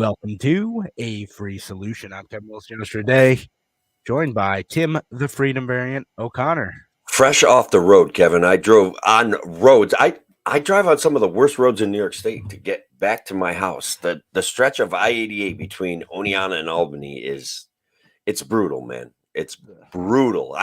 Welcome to A Free Solution. I'm Kevin Wilson today, joined by Tim the Freedom Variant O'Connor. Fresh off the road, Kevin. I drove on roads. I drive on some of the worst roads in New York State to get back to my house. The stretch of I-88 between Oneonta and Albany it's brutal, man. It's brutal.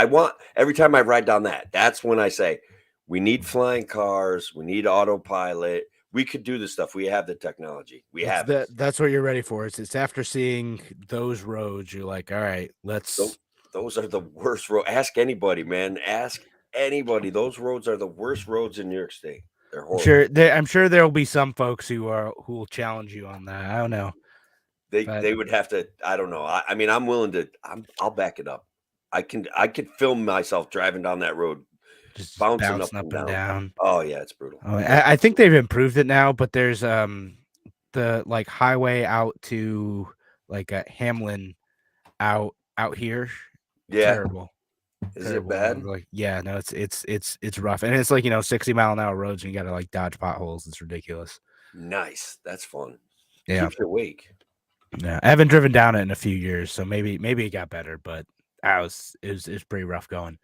Every time I ride down that's when I say we need flying cars, we need autopilot. We could do this stuff. We have the technology. We have it. That's what you're ready for. It's after seeing those roads, you're like, all right, let's. Those are the worst roads. Ask anybody, man. Ask anybody. Those roads are the worst roads in New York State. They're horrible. I'm sure there will be some folks who will challenge you on that. I don't know. They would have to. I don't know. I mean, I'm willing to. I'll back it up. I could film myself driving down that road, just bouncing up and down. Oh yeah, it's brutal. Oh, I think they've improved it now, but there's the like highway out to like Hamlin out here. Yeah. Terrible. Is it bad? Like, yeah, no, it's rough, and it's like 60-mile-an-hour roads, and you got to like dodge potholes. It's ridiculous. Nice, that's fun. Yeah, keeps you awake. Yeah, I haven't driven down it in a few years, so maybe it got better, but it was pretty rough going.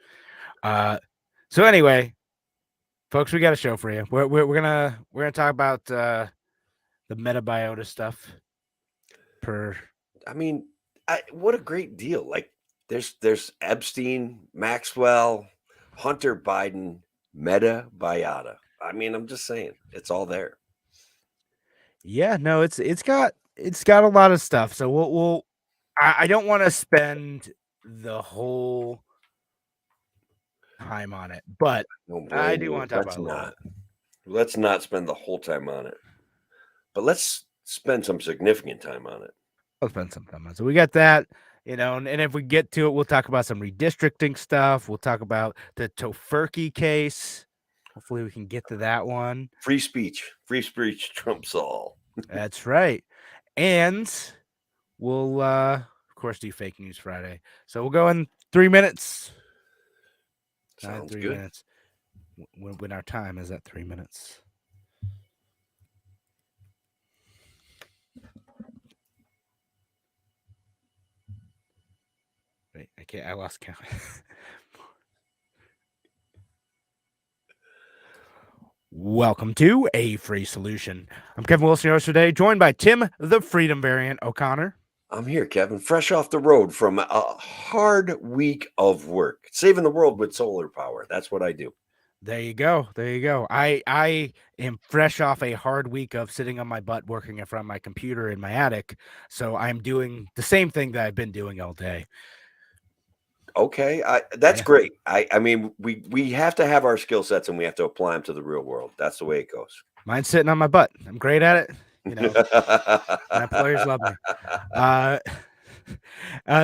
So anyway, folks, we got a show for you. We're gonna talk about the Metabiota stuff. What a great deal! Like there's Epstein, Maxwell, Hunter Biden, Metabiota. I mean, I'm just saying, it's all there. Yeah, no, it's got a lot of stuff. So I don't want to spend the whole time on it, but I do want to talk about it. Let's not spend the whole time on it, but let's spend some significant time on it. Let's spend some time on it. So we got that, and if we get to it, we'll talk about some redistricting stuff. We'll talk about the Tofurky case. Hopefully we can get to that one. Free speech trumps all. That's right. And we'll, of course, do Fake News Friday. So we'll go in 3 minutes. Sounds 3 good. minutes. When our time is at 3 minutes. Wait, I lost count. Welcome to A Free Solution. I'm Kevin Wilson today, joined by Tim the Freedom Variant O'Connor. I'm here, Kevin, fresh off the road from a hard week of work, saving the world with solar power. That's what I do. There you go. I am fresh off a hard week of sitting on my butt working in front of my computer in my attic. So I'm doing the same thing that I've been doing all day. Okay, that's great. I mean, we have to have our skill sets and we have to apply them to the real world. That's the way it goes. Mine's sitting on my butt. I'm great at it. My employers love me.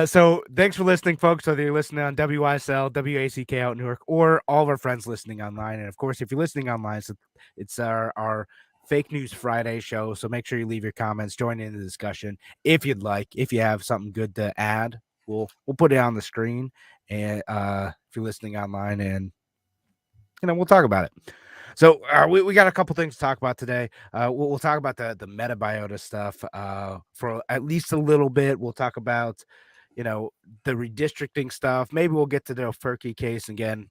So thanks for listening, folks. Whether you're listening on WYSL, WACK out in Newark, or all of our friends listening online. And of course, if you're listening online, it's our Fake News Friday show. So make sure you leave your comments, join in the discussion if you'd like. If you have something good to add, we'll put it on the screen. And if you're listening online, and we'll talk about it. So we got a couple things to talk about today. We'll talk about the Metabiota stuff for at least a little bit. We'll talk about, the redistricting stuff. Maybe we'll get to the Tofurky case again.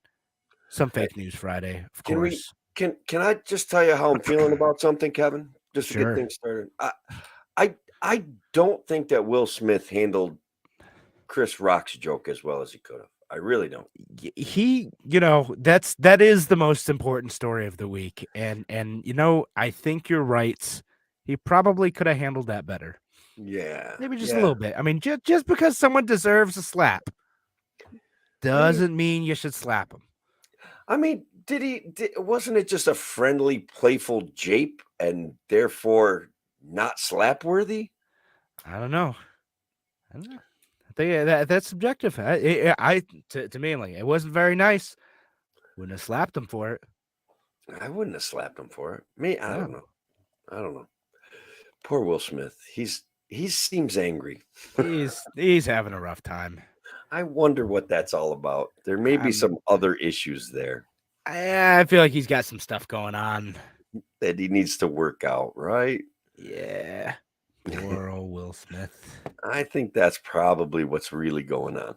Some Fake News Friday, of course. Can I just tell you how I'm feeling about something, Kevin? Just to get things started. I don't think that Will Smith handled Chris Rock's joke as well as he could have. I really don't. He, that is the most important story of the week. And I think you're right. He probably could have handled that better. Yeah. Maybe just a little bit. I mean, just because someone deserves a slap doesn't mean you should slap him. I mean, wasn't it just a friendly, playful jape and therefore not slap worthy? I don't know. I think that's subjective. To me, like, it wasn't very nice. Wouldn't have slapped him for it. I wouldn't have slapped him for it. I don't know. Poor Will Smith. He seems angry. He's having a rough time. I wonder what that's all about. There may be some other issues there. I feel like he's got some stuff going on that he needs to work out, right? Yeah. Poor old Will Smith. I think that's probably what's really going on.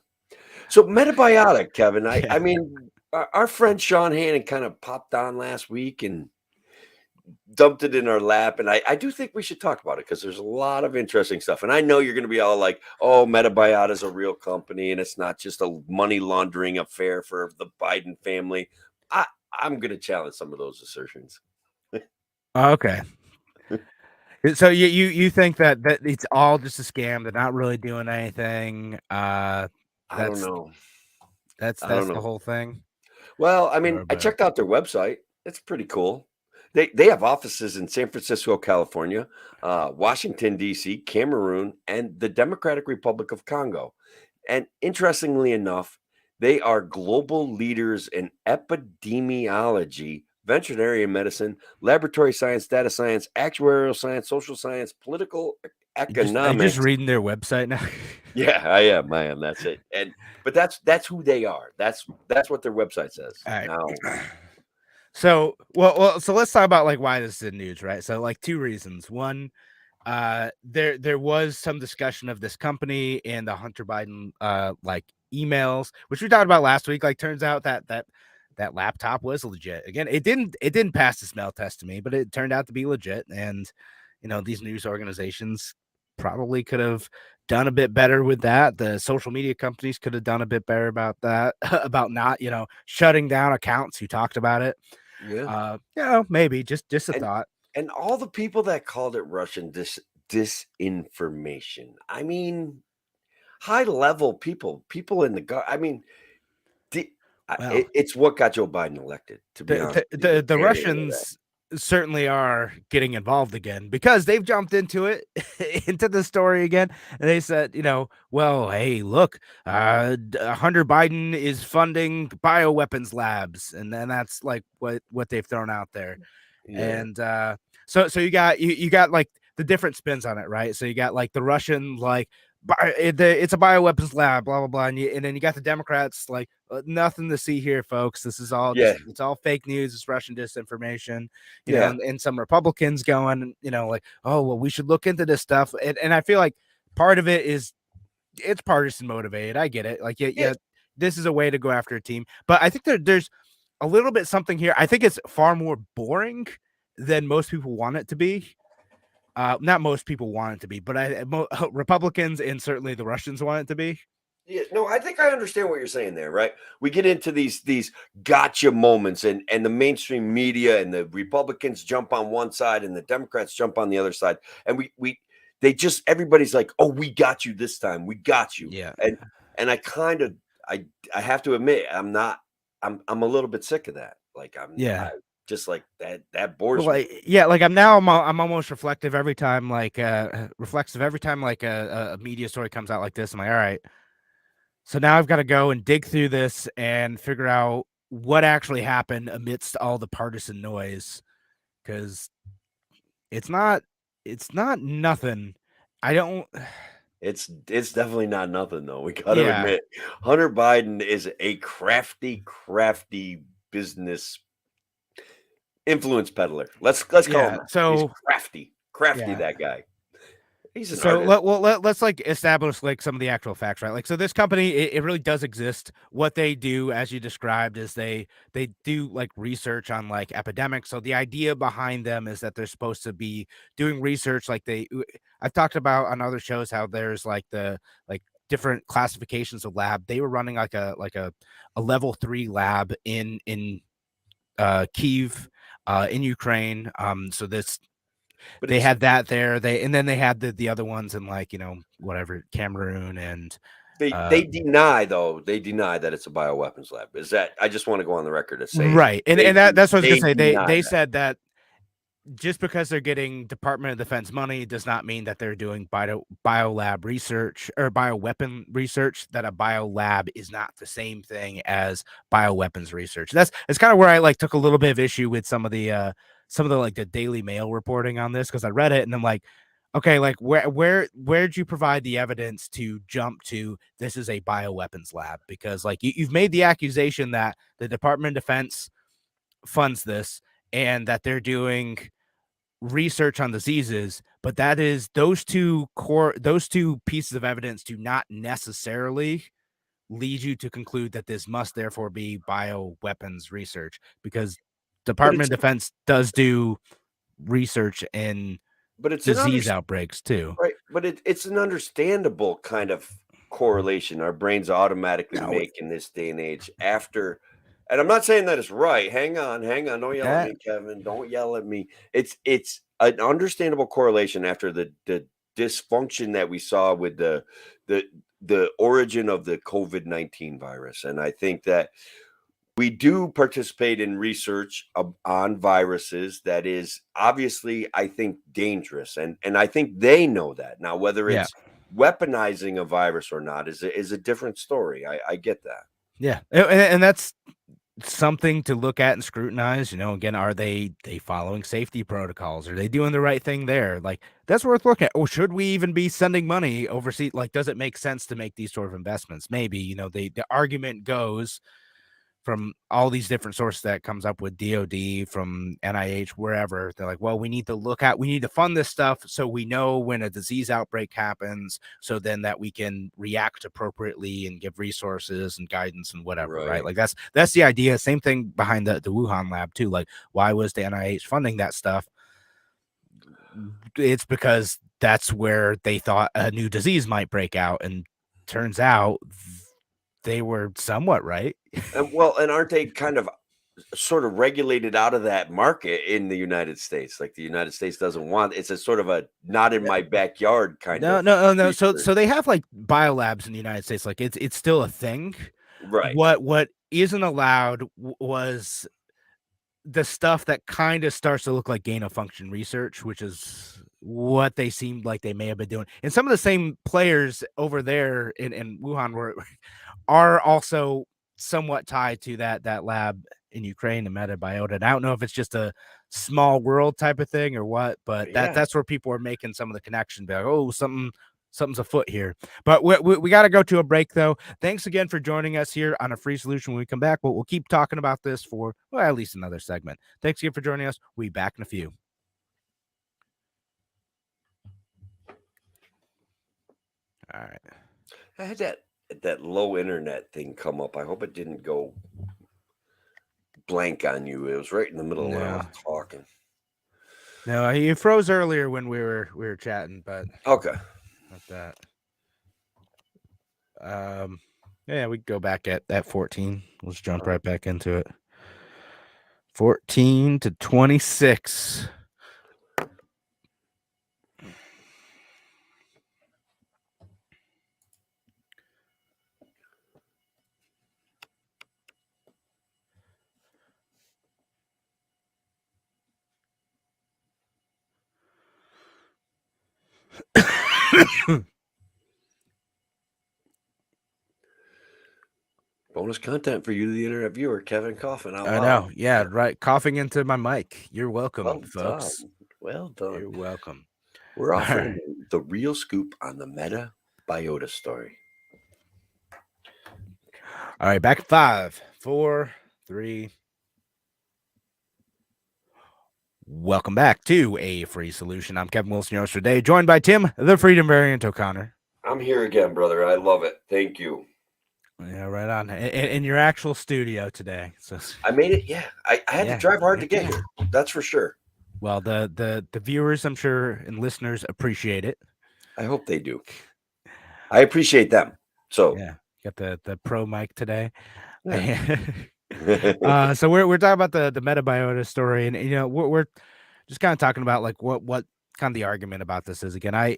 So Metabiotic, Kevin. I, Yeah. I mean, our friend Sean Hannon kind of popped on last week and dumped it in our lap. And I do think we should talk about it because there's a lot of interesting stuff. And I know you're going to be all like, oh, Metabiota is a real company and it's not just a money laundering affair for the Biden family. I'm going to challenge some of those assertions. Okay. So you think that it's all just a scam? They're not really doing anything. I don't know. That's I don't the know. whole thing. Well, I mean, I But checked out their website. It's pretty cool. They have offices in San Francisco, California, Washington D.C., Cameroon, and the Democratic Republic of Congo. And interestingly enough, they are global leaders in epidemiology, veterinary medicine, laboratory science, data science, actuarial science, social science, political are you just economics. reading their website now? Yeah, I am. That's it. But that's who they are. That's what their website says. All right. Now, So so let's talk about like why this is in news, right? So like two reasons. One, there was some discussion of this company in the Hunter Biden like emails, which we talked about last week. Like turns out that laptop was legit. Again, it didn't pass the smell test to me, but it turned out to be legit. And these news organizations probably could have done a bit better with that. The social media companies could have done a bit better about that, about not, shutting down accounts who talked about it. yeah. Maybe just a And thought. and all the people that called it Russian disinformation. I mean, high level people in the I mean, Well, it's what got Joe Biden elected. To be honest, with you. the Russians certainly are getting involved again because they've jumped into it, into the story again. And they said, well, hey, look, Hunter Biden is funding bioweapons labs. And then that's like what they've thrown out there. Yeah. And so you got like the different spins on it, right? So you got like the Russian, like, it's a bioweapons lab, blah blah blah, and then you got the Democrats like, nothing to see here, folks. This is all it's all fake news. It's Russian disinformation, and some Republicans going, like, oh well, we should look into this stuff, and I feel like part of it is it's partisan motivated. I get it, like yeah, this is a way to go after a team, but I think there's a little bit something here. I think it's far more boring than most people want it to be. Not most people want it to be, but Republicans and certainly the Russians want it to be. Yeah, no, I think I understand what you're saying there, right? We get into these gotcha moments, and the mainstream media and the Republicans jump on one side and the Democrats jump on the other side, and they just everybody's like, oh, we got you this time, we got you, Yeah, and I kind of I have to admit I'm a little bit sick of that. Like just like that bores me. like like I'm almost reflective every time like a media story comes out like this. I'm like, all right, so now I've got to go and dig through this and figure out what actually happened amidst all the partisan noise, because it's not nothing. I don't. It's definitely not nothing though. We got to admit, Hunter Biden is a crafty business influence peddler. Let's call him. So he's crafty. That guy. He's an artist. Let's like establish like some of the actual facts, right? Like, so this company, it really does exist. What they do, as you described, is they do like research on like epidemics. So the idea behind them is that they're supposed to be doing research. Like I've talked about on other shows how there's like the different classifications of lab. They were running like a level 3 lab in Kyiv, in Ukraine. So this. But they had that there. And then they had the other ones in like, whatever, Cameroon, and they deny that it's a bioweapons lab. Is that, I just want to go on the record to say, right. And that's what I was gonna say. They said that just because they're getting Department of Defense money does not mean that they're doing biolab research or bioweapon research, that a biolab is not the same thing as bioweapons research. It's kind of where I like took a little bit of issue with some of the like the Daily Mail reporting on this, because I read it and I'm like, okay, like where'd you provide the evidence to jump to this is a bioweapons lab? Because like you've made the accusation that the Department of Defense funds this and that they're doing research on diseases, but that is those two pieces of evidence do not necessarily lead you to conclude that this must therefore be bioweapons research, because But it's Department of Defense does do research in but it's an disease outbreaks too. right, but it's an understandable kind of correlation our brains automatically No, make in this day and age after, and I'm not saying that it's right. Hang on, don't yell at that me, Kevin. Don't yell at me. It's an understandable correlation after the dysfunction that we saw with the the origin of the COVID-19 virus. And I think that we do participate in research on viruses that is obviously, I think, dangerous, and I think they know that. Now whether yeah. it's weaponizing a virus or not is a different story. I get that. Yeah. And that's something to look at and scrutinize. Again, are they following safety protocols? Are they doing the right thing there? Like, that's worth looking at. Or should we even be sending money overseas? Like, does it make sense to make these sort of investments? Maybe. The argument goes from all these different sources that comes up with DOD, from NIH, wherever. They're like, well, we need to fund this stuff so we know when a disease outbreak happens, so then that we can react appropriately and give resources and guidance and whatever, right? Like, that's the idea. Same thing behind the Wuhan lab too. Like, why was the NIH funding that stuff? It's because that's where they thought a new disease might break out, and turns out they were somewhat right. And aren't they kind of sort of regulated out of that market in the United States? Like the United States doesn't want, it's a sort of a not in my backyard kind No, of no, no. So research. they have like biolabs in the United States. Like, it's still a thing. Right. What isn't allowed was the stuff that kind of starts to look like gain of function research, which is what they seemed like they may have been doing. And some of the same players over there in Wuhan are also somewhat tied to that lab in Ukraine, the Metabiota. And I don't know if it's just a small world type of thing or what, but Yeah. that's where people are making some of the connection. Be like, oh, something's afoot here. But we got to go to a break, though. Thanks again for joining us here on A Free Solution. When we come back, we'll keep talking about this for, well, at least another segment. Thanks again for joining us. We'll be back in a few. All right. I had that low internet thing come up. I hope it didn't go blank on you. It was right in the middle of when I was talking. No, you froze earlier when we were chatting, but okay. Not that. Yeah, we can go back at 14. Let's jump right back into it. 14 to 26. Bonus content for you, the internet viewer, Kevin coughing out I loud. know. Yeah, right. Coughing into my mic. You're welcome, Well folks. done. Well done. You're welcome. We're offering the real scoop on the Metabiota story. All right, back at 5, 4, 3. Welcome back to A Free Solution. I'm Kevin Wilson, your host today, joined by Tim, the Freedom Variant O'Connor. I'm here again, brother. I love it. Thank you. Yeah, right on. In your actual studio today. So I made it. Yeah, I had to drive hard to get here. That's for sure. Well, the viewers, I'm sure, and listeners appreciate it. I hope they do. I appreciate them. So yeah, got the pro mic today. Yeah. So we're talking about the Metabiota story, and we're just kind of talking about like what kind of the argument about this is. Again,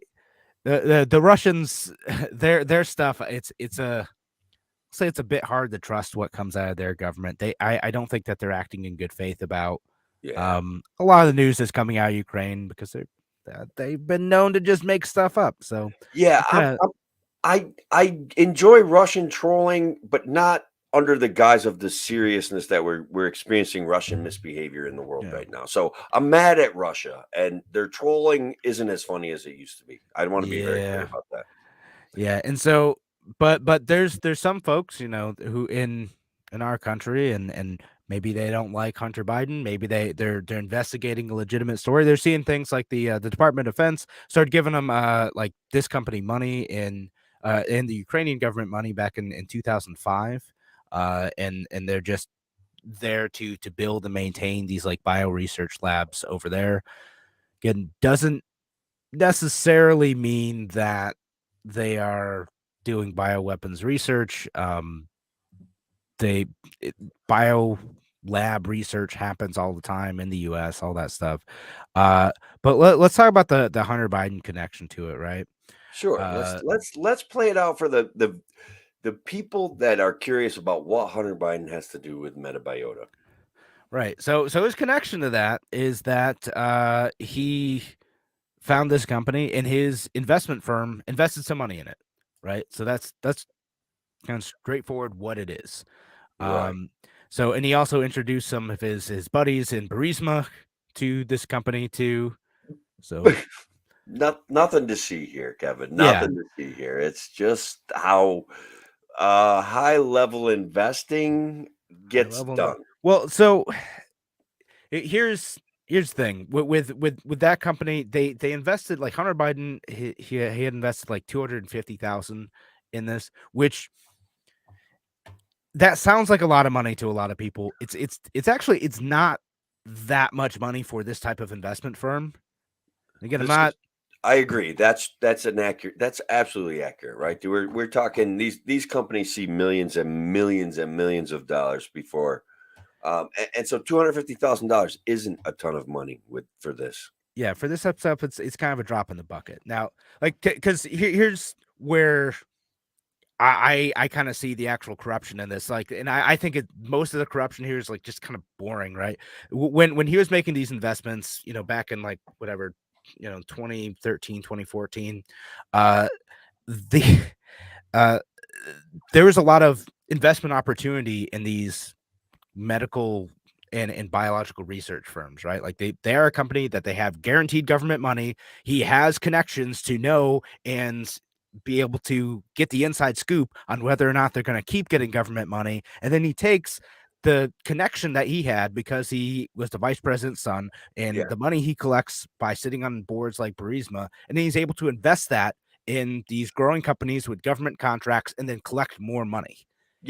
the Russians, their stuff, it's a bit hard to trust what comes out of their government. I don't think that they're acting in good faith about a lot of the news that's coming out of Ukraine, because they've been known to just make stuff up. So yeah, I enjoy Russian trolling, but not under the guise of the seriousness that we're experiencing Russian misbehavior in the world right now. So I'm mad at Russia, and their trolling isn't as funny as it used to be. I want to be very clear about that. Yeah, and so but there's some folks, who in our country and Maybe they don't like Hunter Biden. Maybe they're investigating a legitimate story. They're seeing things like the Department of Defense started giving them like this company money in the Ukrainian government money back in 2005, and they're just there to build and maintain these like bio research labs over there. Again, doesn't necessarily mean that they are doing bioweapons research. They bio lab research happens all the time in the US, all that stuff. But let's talk about the Hunter Biden connection to it, right? Sure. Uh, Let's play it out for the people that are curious about what Hunter Biden has to do with Metabiota. right. So his connection to that is that he found this company and his investment firm invested some money in it, right? So that's kind of straightforward what it is. Right. So and he also introduced some of his buddies in Burisma to this company too. So Nothing to see here, Kevin. yeah, Nothing to see here. It's just how high level investing high gets level. done. Well, so here's the thing with that company, they invested like Hunter Biden. He had invested like 250,000 in this, which that sounds like a lot of money to a lot of people. It's actually it's not that much money for this type of investment firm. Again, I'm This not. is I agree. That's an accurate. That's absolutely accurate, right? We're talking these companies see millions and millions and millions of dollars before, and so $250,000 isn't a ton of money for this. Yeah, for this stuff, it's kind of a drop in the bucket. Now, like, because here's where I kind of see the actual corruption in this. Like, and I think most of the corruption here is like just kind of boring, right? When he was making these investments, back in like whatever, 2013, 2014, the uh, there was a lot of investment opportunity in these medical and biological research firms, right? Like they are a company that they have guaranteed government money. He has connections to know and be able to get the inside scoop on whether or not they're going to keep getting government money. And then he takes the connection that he had because he was the vice president's son and Yeah, the money he collects by sitting on boards like Burisma, and then he's able to invest that in these growing companies with government contracts and then collect more money.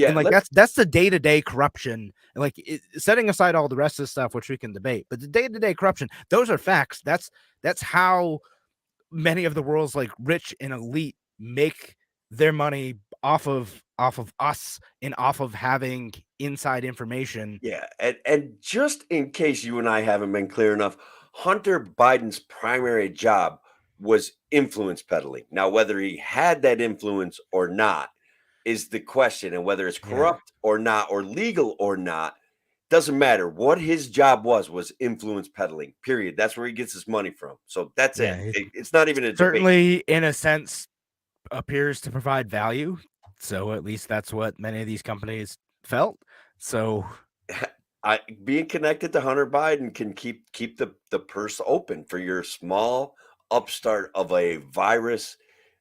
And yeah. like Let's that's the day-to-day corruption, and like setting aside all the rest of the stuff which we can debate, but the day-to-day corruption, those are facts. That's how many of the world's like rich and elite make their money off of us and off of having inside information. Yeah, and just in case you and I haven't been clear enough, Hunter Biden's primary job was influence peddling. Now, whether he had that influence or not is the question, and whether it's Yeah, corrupt or not, or legal or not, doesn't matter. What his job was influence peddling. Period. That's where he gets his money from. So that's yeah, it. It's not even a debate. certainly in a sense appears to provide value, so at least that's what many of these companies felt. So I being connected to Hunter Biden can keep the purse open for your small upstart of a virus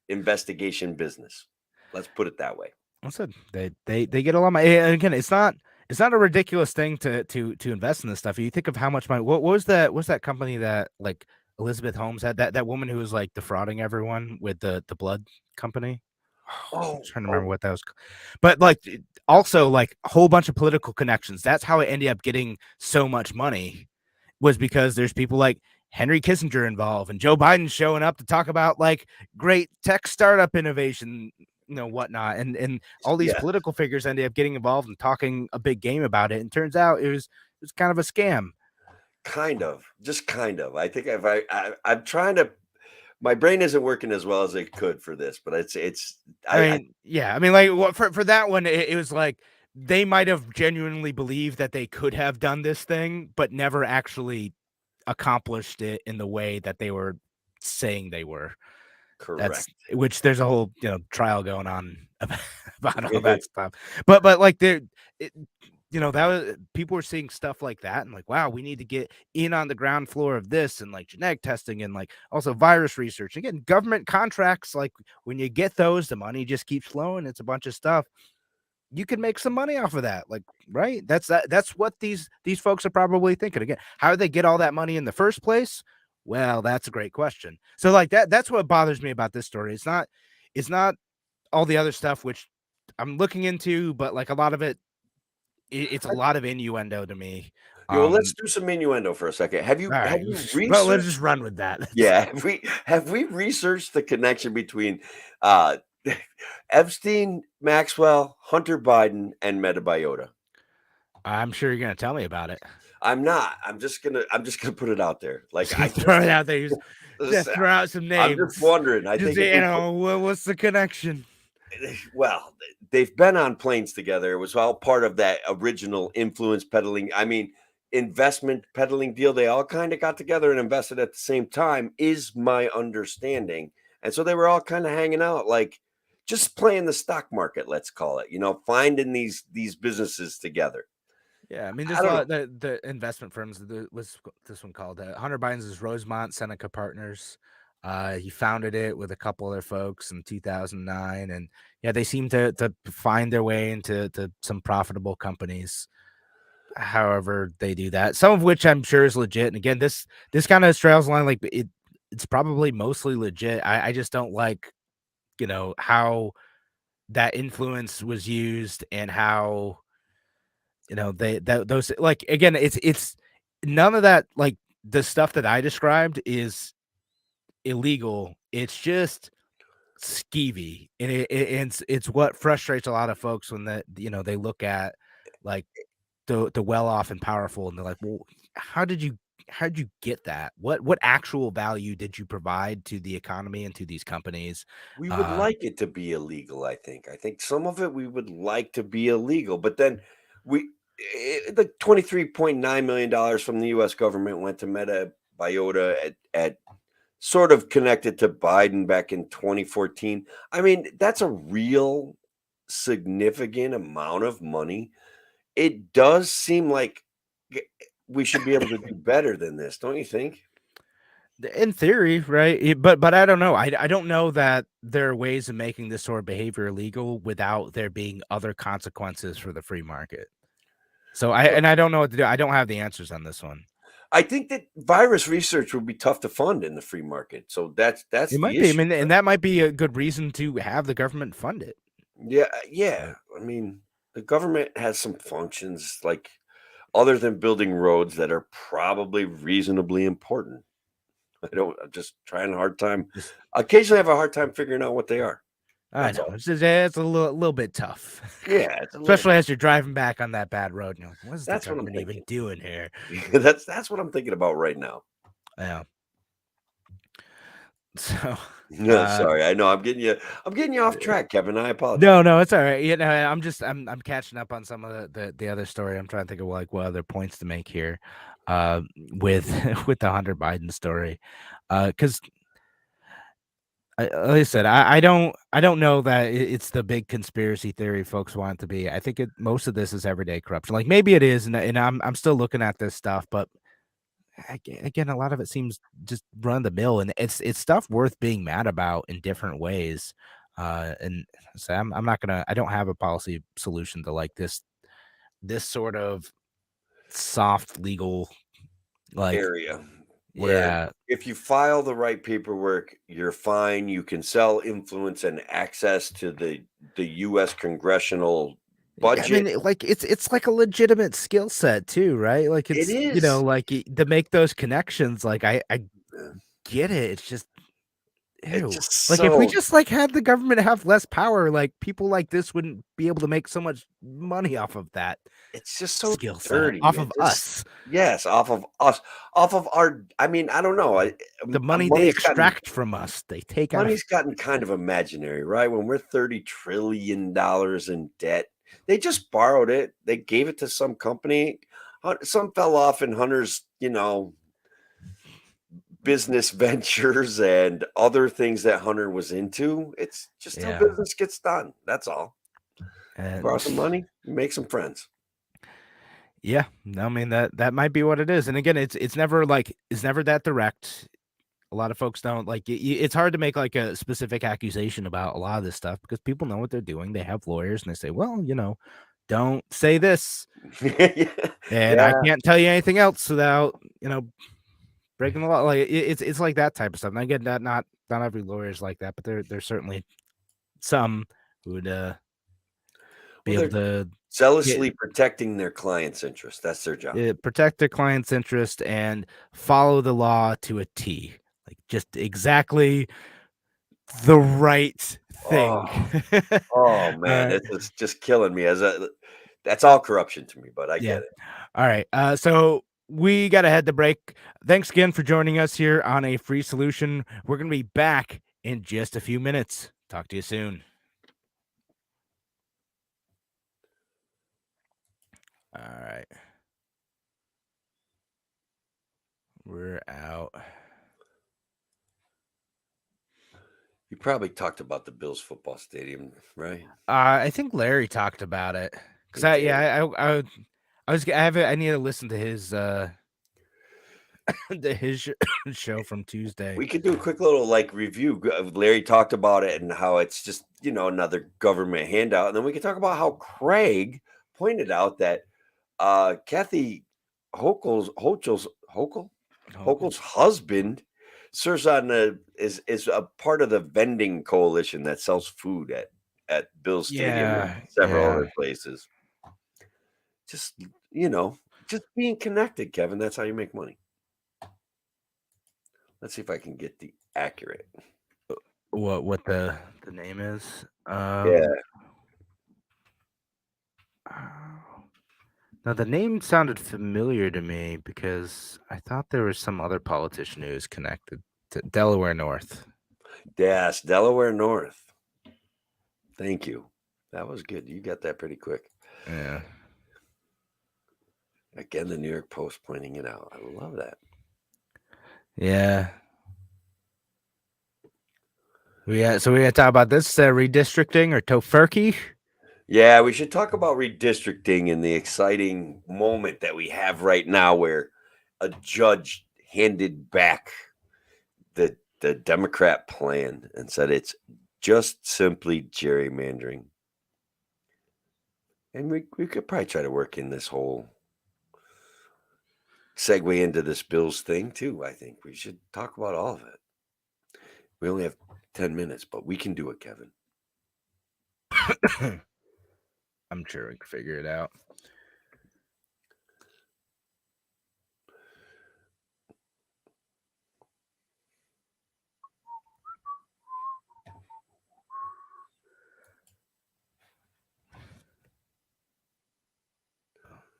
investigation business. Let's put it that way. I said they get a lot of money. And again, it's not a ridiculous thing to invest in this stuff. You think of how much money. What was that company that like Elizabeth Holmes had, that woman who was like defrauding everyone with the blood company? I'm Oh, trying to remember oh, what that was, but like also like a whole bunch of political connections. That's how it ended up getting so much money, was because there's people like Henry Kissinger involved and Joe Biden showing up to talk about like great tech startup innovation, whatnot. And all these yeah, political figures ended up getting involved and talking a big game about it. And turns out it was kind of a scam. kind of, just kind of. I think I'm trying to. My brain isn't working as well as it could for this, but it's. I I mean, yeah, I mean, like for that one, it was like they might have genuinely believed that they could have done this thing, but never actually accomplished it in the way that they were saying they were. That's correct. which there's a whole trial going on about all that stuff. But like it, that was, people were seeing stuff like that and like, wow, we need to get in on the ground floor of this and like genetic testing and like also virus research. Again, government contracts, like when you get those, the money just keeps flowing. It's a bunch of stuff. you can make some money off of that. Like, right? That's what these folks are probably thinking. Again, how did they get all that money in the first place? Well, that's a great question. So like that's what bothers me about this story. It's not all the other stuff which I'm looking into, but like a lot of it's a lot of innuendo to me. Well, let's do some innuendo for a second. Have All right, you well, let's researched? just run with that. Yeah, have we researched the connection between uh, Epstein, Maxwell, Hunter Biden, and Metabiota? I'm sure you're gonna tell me about it. I'm not. I'm just gonna put it out there. Like I Throw it just, out there. Just throw out some I'm just names. wondering. I Just think if we put, what's the connection? well, they've been on planes together. It was all part of that original influence peddling. I mean, investment peddling deal. They all kind of got together and invested at the same time, is my understanding. And so they were all kind of hanging out, like just playing the stock market, let's call it. Finding these businesses together. Yeah, I mean, I there's a don't know. lot the investment firms. Was this one called? Hunter Biden's is Rosemont Seneca Partners. He founded it with a couple other folks in 2009, and yeah, they seem to find their way into some profitable companies. However, they do that. Some of which I'm sure is legit. And again, this kind of straddles the line. Like it's probably mostly legit. I just don't like how that influence was used and how those like again it's none of that like the stuff that I described is illegal. It's just skeevy, and it's what frustrates a lot of folks when they look at like the well off and powerful, and they're like, well, how did you get that? What actual value did you provide to the economy and to these companies? We would uh like it to be illegal, I think. I think some of it we would like to be illegal, but then the $23.9 million from the US government went to Meta Biota at sort of connected to Biden back in 2014. I mean, that's a real significant amount of money. It does seem like g- we should be able to do better than this, don't you think? In theory, right? But I don't know. I don't know that there are ways of making this sort of behavior illegal without there being other consequences for the free market. So I don't know what to do. I don't have the answers on this one. I think that virus research would be tough to fund in the free market. So that's It the might be. I issue. mean, and that might be a good reason to have the government fund it. Yeah, yeah. I mean, the government has some functions like other than building roads that are probably reasonably important. I'm just trying a hard time. Just Occasionally I have a hard time figuring out what they are. I That's know all. it's a little bit tough, Yeah, it's a little especially bit. as you're driving back on that bad road. You're like, what is the That's what I'm government even thinking. doing here? That's what I'm thinking about right now. Yeah. So, No, sorry. I know I'm getting you off track, Kevin. I apologize. no, it's all right. I'm catching up on some of the other story. I'm trying to think of like what other points to make here, with with the Hunter Biden story, because like I said, I don't know that it's the big conspiracy theory folks want it to be. I think most of this is everyday corruption. Like maybe it is, and I'm still looking at this stuff, but again, a lot of it seems just run the mill, and it's stuff worth being mad about in different ways. And so I'm not gonna. I don't have a policy solution to like this sort of soft legal like Area where yeah. if you file the right paperwork, you're fine. You can sell influence and access to the US congressional Yeah, I mean, budget. like it's like a legitimate skill set too, right? Like It it's is. like to make those connections. Like I uh, get it. It's just It's ew. just Like if we so just like had the government have less power, like people like this wouldn't be able to make so much money off of that it's just so skill set, dirty. off It of just us. yes, off of us, off of our. I mean, I don't know. The money they extract from us, they take out of Money's gotten kind of imaginary, right? When we're $30 trillion in debt, they just borrowed it. They gave it to some company. Some fell off in Hunter's, business ventures and other things that Hunter was into. It's just how yeah. business gets done. That's all. Borrow And some money, make some friends. yeah, I mean that might be what it is. And again, it's never that direct. A lot of folks don't like it's hard to make like a specific accusation about a lot of this stuff because people know what they're doing. They have lawyers and they say, well, don't say this. And I Yeah. can't tell you anything else without, breaking the law. Like it's like that type of stuff. And again, not every lawyer is like that, but there's certainly some who would be Well, able they're to zealously protecting their client's interest. That's their job. protect their client's interest and follow the law to a T. Like just exactly the right thing. Oh, oh man, this is just killing me. That's all corruption to me, but I Yeah. get it. All right. So we got to head to break. Thanks again for joining us here on A Free Solution. We're going to be back in just a few minutes. Talk to you soon. All right. We're out. You probably talked about the Bills football stadium, right? I think Larry talked about it because I need to listen to his show from Tuesday. We could do a quick little review. Larry talked about it and how it's just another government handout, and then we could talk about how Craig pointed out that Kathy Hochul's husband serves on is a part of the vending coalition that sells food at Bill's Stadium and several other places. Just just being connected, Kevin. That's how you make money. Let's see if I can get the accurate. What the name is? Yeah. Now the name sounded familiar to me because I thought there was some other politician who was connected to Delaware North. Yes, Delaware North. Thank you. That was good. You got that pretty quick. Yeah. Again, the New York Post pointing it out. I love that. Yeah. So we got to talk about this redistricting or tofurkey. Yeah, we should talk about redistricting and the exciting moment that we have right now where a judge handed back the Democrat plan and said it's just simply gerrymandering. And we could probably try to work in this whole segue into this Bills thing too. I think we should talk about all of it. We only have 10 minutes, but we can do it, Kevin. I'm sure we can figure it out.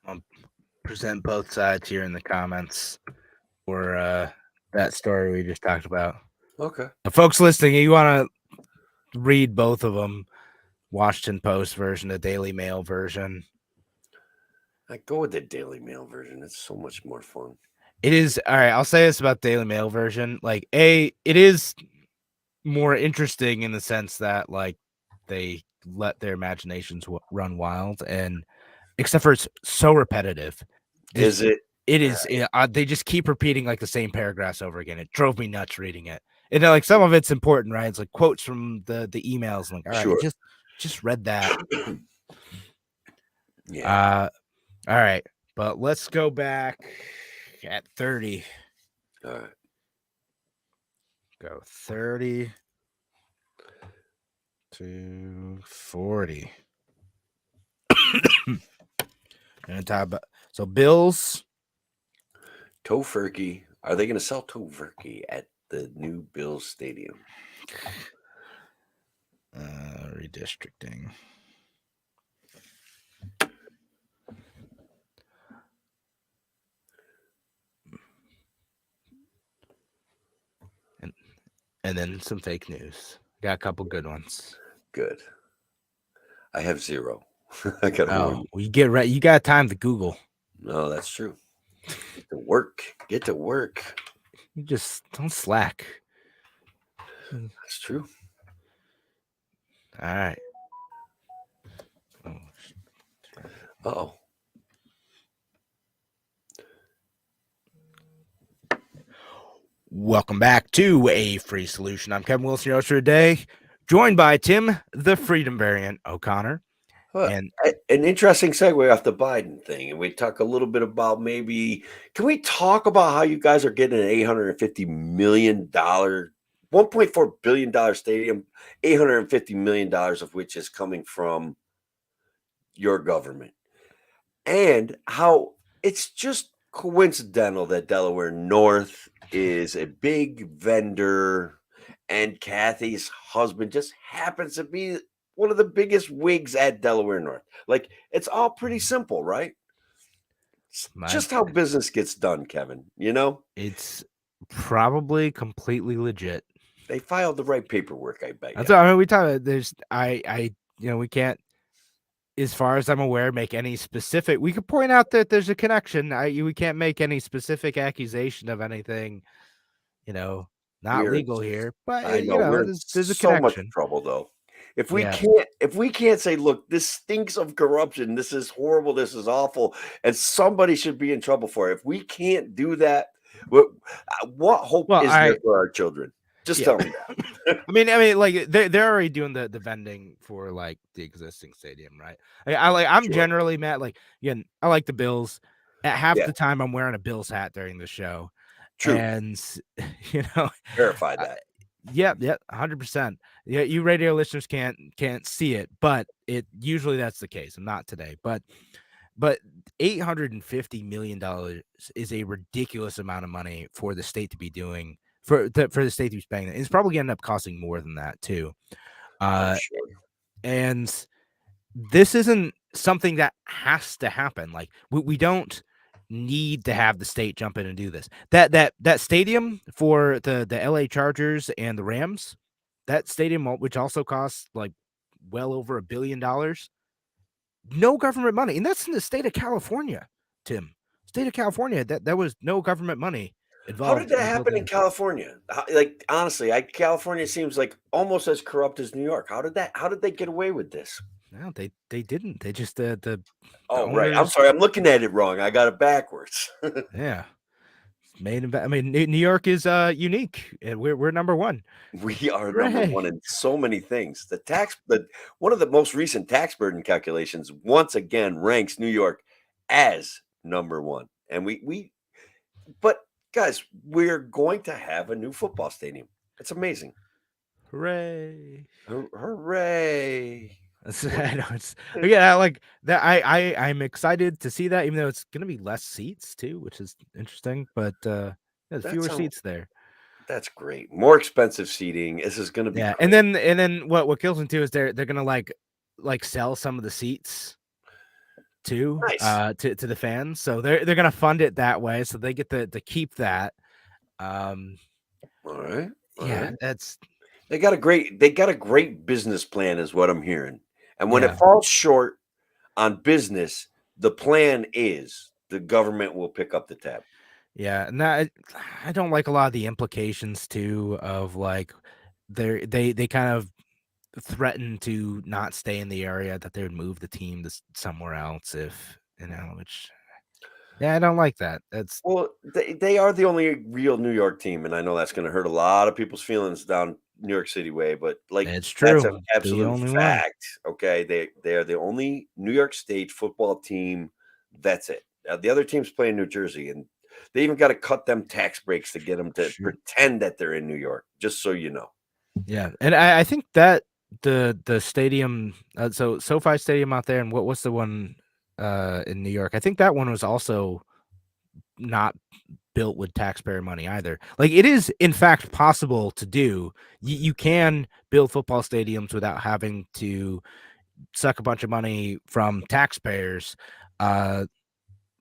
I'll present both sides here in the comments for that story we just talked about. Okay. Folks listening, you want to read both of them, Washington Post version, the Daily Mail version. I go with the Daily Mail version. It's so much more fun. It is. All right, I'll say this about Daily Mail version. It is more interesting in the sense that they let their imaginations run wild, and except for it's so repetitive. Is it? It is. They just keep repeating the same paragraphs over again. It drove me nuts reading it. And some of it's important, right? It's quotes from the emails. All right, sure. just read that. Yeah. All right, but let's go back at 30. All right. Go 30 to 40. And talk about Bills. Tofurkey. Are they going to sell Tofurkey at the new Bills Stadium? Redistricting. And then some fake news. Got a couple good ones. Good. I have 0. I got well, you get right. You got time to Google. No, that's true. Get to work. Get to work. You just don't slack. That's true. All right. Uh-oh. Welcome back to A Free Solution. I'm Kevin Wilson, your host for today, joined by Tim, the Freedom Variant O'Connor. Well, And an interesting segue off the Biden thing, and we talk a little bit about maybe. Can we talk about how you guys are getting an $850 million, $1.4 billion stadium, $850 million of which is coming from your government, and how it's just coincidental that Delaware North is a big vendor, and Kathy's husband just happens to be one of the biggest wigs at Delaware North. Like, it's all pretty simple, right? It's just how business gets done, Kevin. It's probably completely legit. They filed the right paperwork, I bet. That's I mean, we talk about there's we can't, as far as I'm aware, make any specific. We could point out that there's a connection. We can't make any specific accusation of anything, not We're legal here. But I know we're in there's a so much connection. trouble though. If Yeah. we can't say, look, this stinks of corruption, this is horrible, this is awful, and somebody should be in trouble for it. If we can't do that, what hope is there for our children? Just tell me that. I mean, like they're already doing the vending for like the existing stadium, right? I'm Sure. generally mad. Like, again, I like the Bills. At half Yeah. the time, I'm wearing a Bills hat during the show, True. and Verify that. Yeah, 100%. Yeah, you radio listeners can't see it, but usually that's the case. I'm not today, but $850 million is a ridiculous amount of money for the state to be doing, for the state to be spending. It's probably going to end up costing more than that too. Sure. And this isn't something that has to happen. Like, we don't need to have the state jump in and do this. That stadium for the LA Chargers and the Rams, that stadium, which also costs like well over $1 billion, no government money, and that's in the state of California. Tim, state of California, that was no government money involved. How did that happen in California? Like, honestly, California seems like almost as corrupt as New York. How did they get away with this? No, they didn't. They just the Oh, right. I'm sorry. I'm looking at it wrong. I got it backwards. Yeah. I mean, New York is unique, and we're number one. We are number one in so many things. One of the most recent tax burden calculations once again ranks New York as number one. And but guys, we're going to have a new football stadium. It's amazing. Hooray! Hooray! I know I like that. I'm excited to see that, even though it's going to be less seats too, which is interesting. But there's fewer seats there. That's great. More expensive seating. This is going to be great. And then what kills me too is they're going to like sell some of the seats too, nice. to the fans. So they're going to fund it that way, so they get to keep that. All right. That's they got a great business plan, is what I'm hearing. And when it falls short on business, the plan is the government will pick up the tab. Yeah, and I don't like a lot of the implications too of like they kind of threaten to not stay in the area, that they would move the team to somewhere else if which I don't like that. That's they are the only real New York team, and I know that's going to hurt a lot of people's feelings down New York City way, but like, it's true. That's an absolute fact. Okay, they are the only New York State football team. That's it. The other teams play in New Jersey, and they even got to cut them tax breaks to get them to pretend that they're in New York. Just so you know. Yeah, and I think that the stadium, so SoFi Stadium out there, and what's the one in New York? I think that one was also not built with taxpayer money either. Like, it is in fact possible to do. You can build football stadiums without having to suck a bunch of money from taxpayers.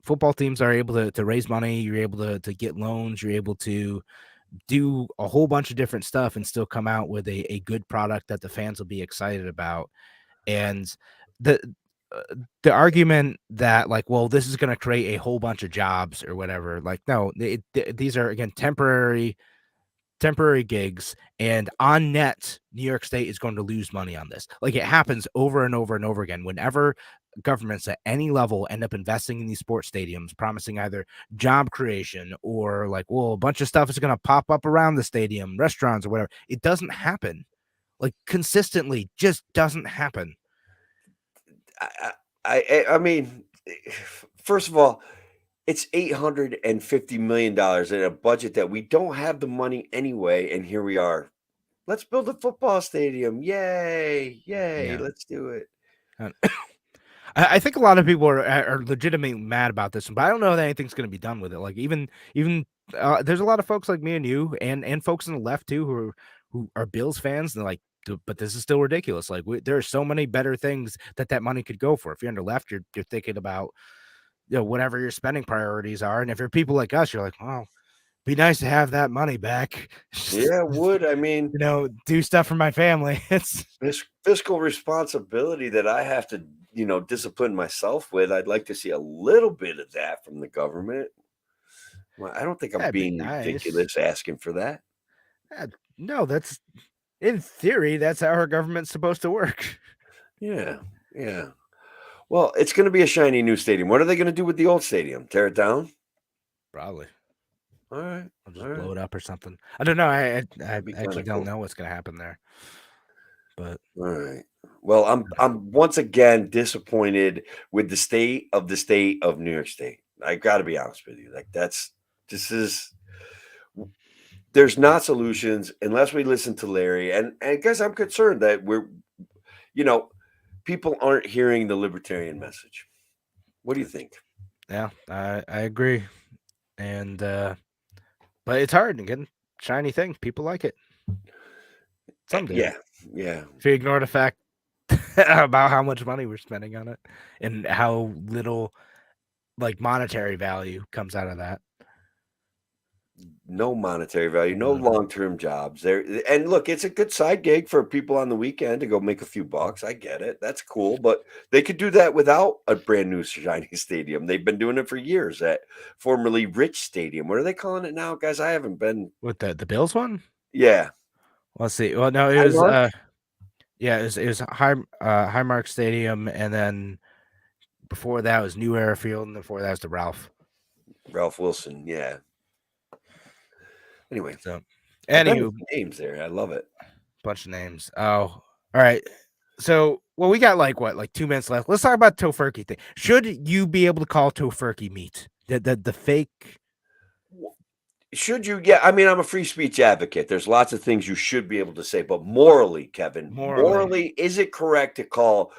Football teams are able to raise money. You're able to get loans. You're able to do a whole bunch of different stuff and still come out with a good product that the fans will be excited about. And the argument that like, well, this is going to create a whole bunch of jobs or whatever, like, no, these are, again, temporary temporary gigs, and on net, New York State is going to lose money on this. Like, it happens over and over and over again. Whenever governments at any level end up investing in these sports stadiums, promising either job creation or like, well, a bunch of stuff is going to pop up around the stadium, restaurants or whatever, it doesn't happen. Like, consistently just doesn't happen. I mean, first of all, it's $850 million in a budget that we don't have the money anyway, and here we are. Let's build a football stadium. Yay, yay, Yeah. let's do it. And I think a lot of people are legitimately mad about this, but I don't know that anything's going to be done with it. Like, even there's a lot of folks like me and you, and folks on the left too, who are Bills fans, and they're like, but this is still ridiculous. Like, there are so many better things that money could go for. If you're on the left, you're thinking about, whatever your spending priorities are, and if you're people like us, you're like, well, be nice to have that money back. Yeah, it would. I mean, Do stuff for my family. It's this fiscal responsibility that I have to, discipline myself with. I'd like to see a little bit of that from the government. Well, I don't think I'm that'd be being nice. ridiculous asking for that. No, that's in theory, that's how our government's supposed to work. Yeah, yeah. Well, it's going to be a shiny new stadium. What are they going to do with the old stadium? Tear it down? Probably. All right. I'll just blow it up or something. I don't know. I be actually kinda don't cool. know what's going to happen there. But All right. Well, I'm once again disappointed with the state of New York State. I got to be honest with you. Like, there's not solutions unless we listen to Larry. And I guess I'm concerned that people aren't hearing the libertarian message. What do you think? yeah, I agree. And but it's hard again. Shiny thing. People like it. Some do. Yeah. If you ignore the fact about how much money we're spending on it and how little like monetary value comes out of that. No monetary value, no long-term jobs there. And look, it's a good side gig for people on the weekend to go make a few bucks. I get it. That's cool. But they could do that without a brand new shiny stadium. They've been doing it for years at formerly Rich Stadium. What are they calling it now, guys? I haven't been. What, the Bills one? Yeah. Let's see. Well, no, it was it was Highmark Stadium, and then before that was New Era Field, and before that was the Ralph Wilson. Yeah. Anyway, so anywho, names there. I love it. Bunch of names. Oh, all right. So, well, we got like 2 minutes left. Let's talk about Tofurkey thing. Should you be able to call Tofurkey meat? The fake. Should you? Yeah, I mean, I'm a free speech advocate. There's lots of things you should be able to say, but morally, Kevin, morally, is it correct to call,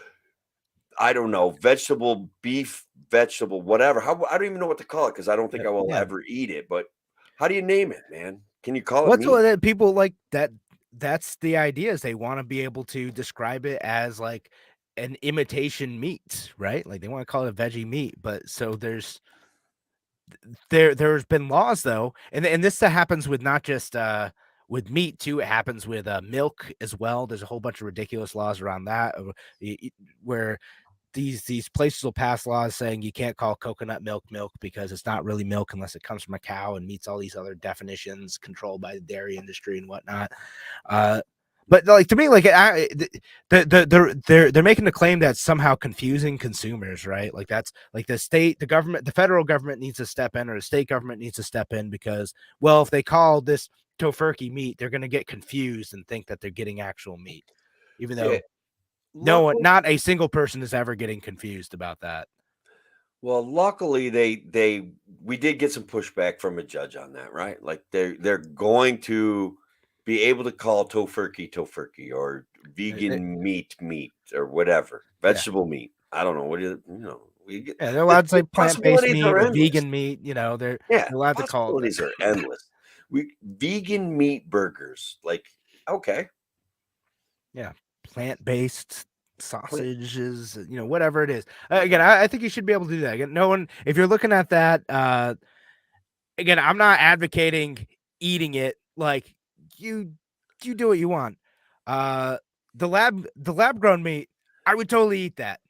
I don't know, vegetable, beef, vegetable, whatever? I don't even know what to call it because I don't think I will ever eat it. But how do you name it, man? Can you call it What's meat? what people like that? That's the idea, is they want to be able to describe it as like an imitation meat, right? Like they want to call it a veggie meat, but so there's been laws though, and this happens with not just with meat too. It happens with milk as well. There's a whole bunch of ridiculous laws around that, where these places will pass laws saying you can't call coconut milk because it's not really milk unless it comes from a cow and meets all these other definitions controlled by the dairy industry and whatnot. But like, to me, like, they're making the claim that somehow confusing consumers, right? Like, that's like the government, the federal government needs to step in, or the state government needs to step in, because, well, if they call this Tofurkey meat, they're going to get confused and think that they're getting actual meat, even though not a single person is ever getting confused about that. Well, luckily we did get some pushback from a judge on that, right? Like they're going to be able to call Tofurkey or vegan meat or whatever, vegetable meat. I don't know what they're allowed to say plant-based meat or vegan meat. They're allowed to call it. Possibilities are endless. Vegan meat burgers, like, okay, yeah, plant-based sausages, whatever it is. Again, I think you should be able to do that. Again, no one, if you're looking at that, again, I'm not advocating eating it. Like, you do what you want. The lab grown meat, I would totally eat that.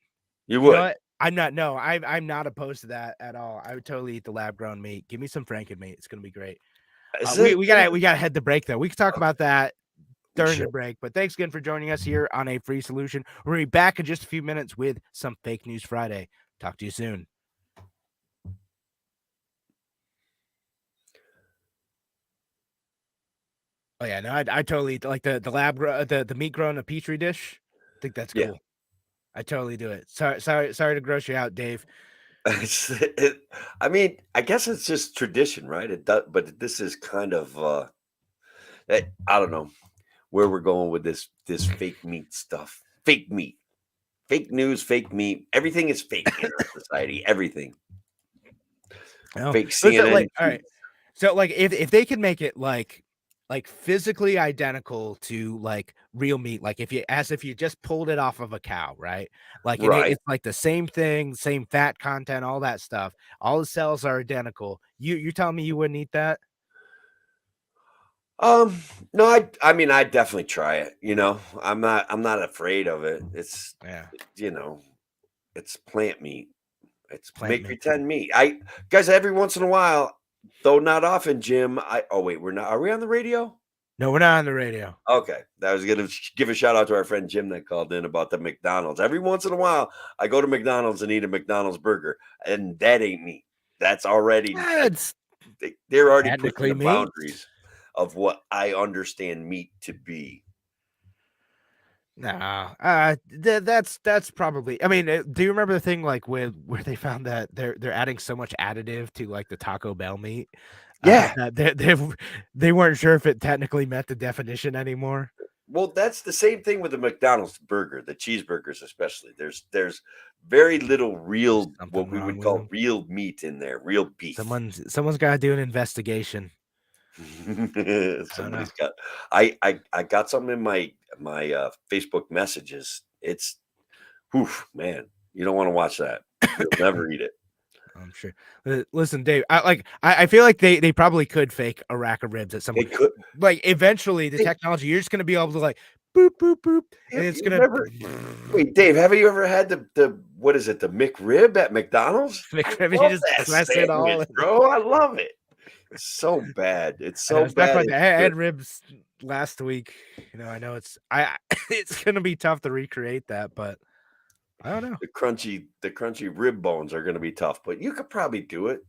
You would? You know what? I'm not opposed to that at all. I would totally eat the lab grown meat. Give me some Franken meat. It's gonna be great. We gotta head to break though. We can talk about that during the break. But thanks again for joining us here on A Free Solution. We're gonna be back in just a few minutes with some Fake News Friday. Talk to you soon. Oh yeah, no, I totally like the the meat grown in a petri dish. I think that's cool. Yeah. I totally do it. Sorry to gross you out, Dave. I mean, I guess it's just tradition, right? It does, but this is kind of I don't know where we're going with this fake meat stuff. Fake meat, fake news, fake meat. Everything is fake in our society. Everything. Fake CNN. Like, all right. So like if they can make it like physically identical to like real meat, like if you just pulled it off of a cow, right? Like Right. it's like the same thing, same fat content, all that stuff. All the cells are identical. You telling me you wouldn't eat that? No, I mean, I'd definitely try it. I'm not afraid of it. It's Yeah, it's plant meat. It's plant make meat. pretend meat. Guys, every once in a while, though not often, Jim. Oh wait, we're not. Are we on the radio? No, we're not on the radio. Okay, I was gonna give a shout out to our friend Jim that called in about the McDonald's. Every once in a while, I go to McDonald's and eat a McDonald's burger, and that ain't meat. That's already It's they're already technically pushing the meat. boundaries of what I understand meat to be. No, that's probably. I mean, do you remember the thing like where they found that they're adding so much additive to like the Taco Bell meat? Yeah. That they weren't sure if it technically met the definition anymore. Well, that's the same thing with the McDonald's burger, the cheeseburgers especially. There's very little real, what we would call real meat in there, real beef. Someone's got to do an investigation. Somebody's got. I got something in my Facebook messages. It's, man, you don't want to watch that. You'll never eat it. I'm sure. Listen, Dave. I feel like they probably could fake a rack of ribs at some point. They could. Like eventually, the technology, you're just gonna be able to like boop boop boop, and it's gonna. Wait, Dave, have you ever had the what is it? The McRib at McDonald's? McRib, you just press it all, bro. I love it. It's so bad. It's so bad. I had ribs last week. I know it's gonna be tough to recreate that, but I don't know. The crunchy rib bones are gonna be tough, but you could probably do it.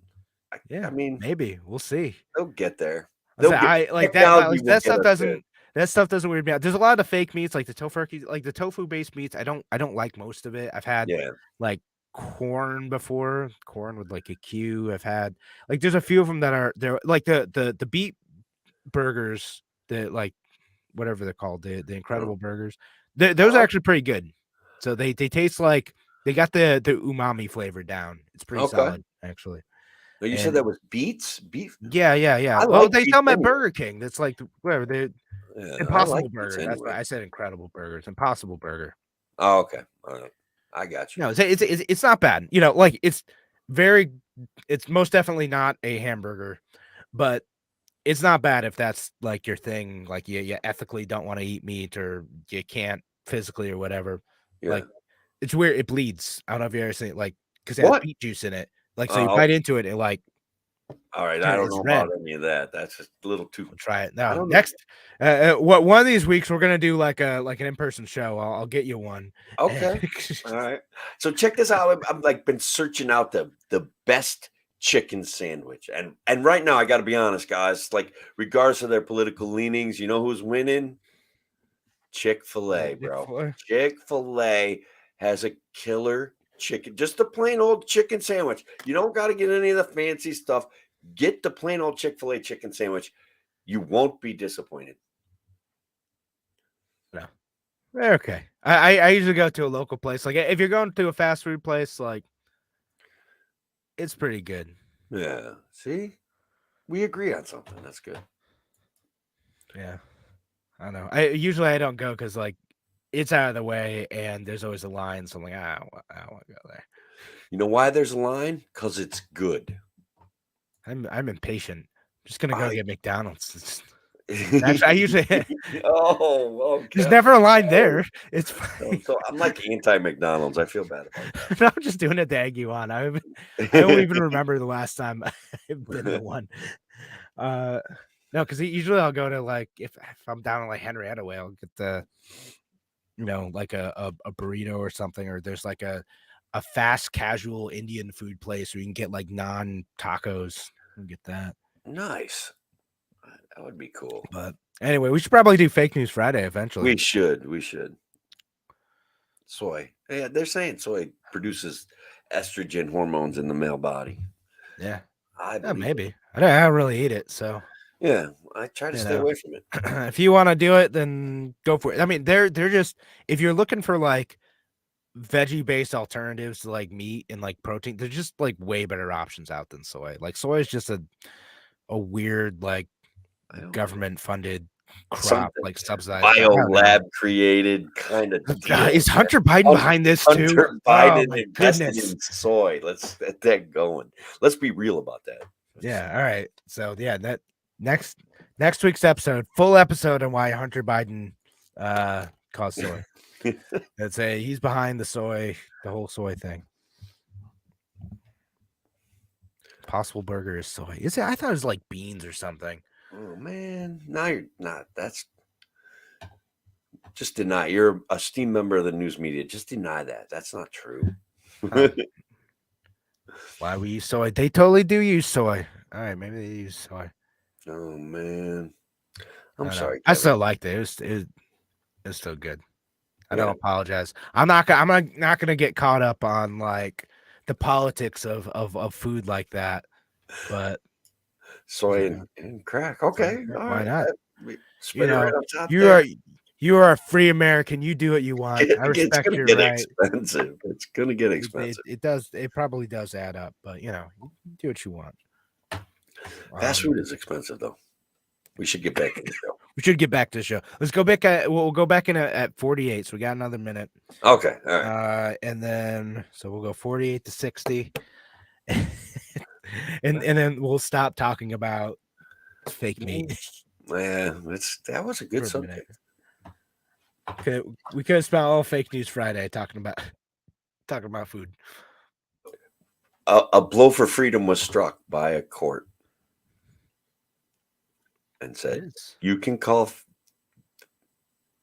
I mean, maybe we'll see. They'll get there. That stuff doesn't. That stuff doesn't weird me out. There's a lot of fake meats, like the tofu based meats. I don't like most of it. I've had like corn before, corn with like a Q. I've had like there's a few of them that they're like the beet burgers, the like whatever they're called, the incredible burgers. Those are actually pretty good. So they taste like they got the umami flavor down. It's pretty solid actually. No, you said that was beef. Yeah. Well, they sell them at Burger King. That's like whatever the Impossible Burger. That's why I said incredible burgers. Impossible Burger. Oh, okay. All right. I got you. No, it's not bad. Like it's most definitely not a hamburger, but it's not bad if that's like your thing. Like you ethically don't want to eat meat or you can't physically or whatever. Yeah. Like it's weird. It bleeds. I don't know if you ever seen it, like because it has beet juice in it. Like so you bite into it, like. All right, I don't know about any of that. That's just a little too. We'll try it now. Next, one of these weeks we're gonna do like an in-person show. I'll get you one. Okay. All right. So check this out. I'm like been searching out the best chicken sandwich, and right now I got to be honest, guys. Like regardless of their political leanings, you know who's winning? Chick-fil-A, bro. Chick-fil-A has a killer chicken, just a plain old chicken sandwich. You don't got to get any of the fancy stuff. Get the plain old Chick-fil-A chicken sandwich. You won't be disappointed. No. Okay. I usually go to a local place. Like if you're going to a fast food place, like it's pretty good. Yeah. See? We agree on something. That's good. Yeah. I don't know. I don't go because like it's out of the way and there's always a line. So I'm like, I don't want to go there. You know why there's a line? Because it's good. I'm impatient. I'm just gonna go get McDonald's. Actually, I usually there's never a line there. It's fine. So I'm like anti-McDonald's. I feel bad about that. No, I'm just doing it to egg you on. I don't even remember the last time I've been to one. No, because usually I'll go to like if I'm down in like Henrietta Way, I'll get the like a burrito or something, or there's like a fast casual Indian food place where you can get like non tacos and get that. Nice. That would be cool. But anyway, we should probably do Fake News Friday eventually. We should. We should. Soy. Yeah, they're saying soy produces estrogen hormones in the male body. Yeah, I believe it. maybe. I don't really eat it, so Yeah, I try to stay away from it. if you want to do it, then go for it. I mean, they're just if you're looking for like veggie based alternatives to like meat and like protein, there's just like way better options out than soy. Like soy is just a weird like government funded crop, Something like subsidized bio lab created kind of deal. Is Hunter Biden behind this too? Hunter Biden my invested goodness. in soy. Let's get that going. Let's be real about that. Yeah. All right. So yeah, that next week's episode, full episode on why Hunter Biden caused soy. Let's say he's behind the whole soy thing. Possible Burger is soy. Is it? I thought it was like beans or something. Oh man, now you're not. That's just deny. You're a esteemed member of the news media. Just deny that. That's not true. Huh. Why we use soy? They totally do use soy. All right, maybe they use soy. Oh man, I'm sorry. I still liked it. It was still good. I don't apologize. I'm not gonna get caught up on like the politics of food like that. But soy and crack. Okay, why not? You are a free American. You do what you want. I respect your right. Expensive. It's gonna get expensive. It does. It probably does add up. But you do what you want. Fast food is expensive though. We should get back to the show. We should get back to the show. Let's go back we'll go back in at 48. So we got another minute. Okay. All right. And then so we'll go 48 to 60. and then we'll stop talking about fake meat. Yeah, that was a good subject. Okay, we could have spent all Fake News Friday talking about food. A blow for freedom was struck by a court and said you can call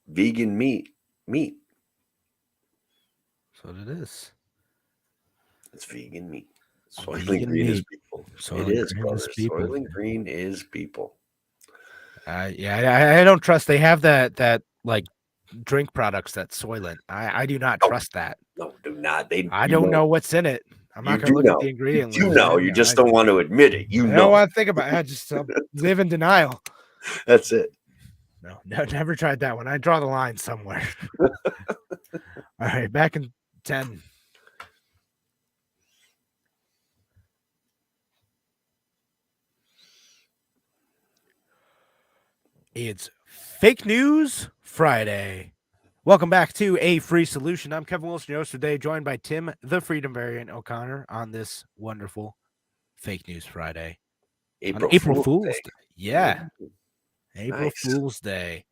vegan meat. So it is. It's vegan meat. Soylent Green is people. It is, brothers. Soylent Green is people. Yeah, I don't trust. They have that like drink products that's Soylent. I do not trust that. No, do not. I don't know what's in it. I'm not going to look at the ingredient list. You just don't want to admit it. I don't want to think about it. I just live in denial. That's it. No, never tried that one. I draw the line somewhere. All right, back in 10. It's Fake News Friday. Welcome back to A Free Solution. I'm Kevin Wilson, your host today, joined by Tim, the Freedom Variant O'Connor, on this wonderful Fake News Friday. April Fool's Day. Yeah. April Fool's Day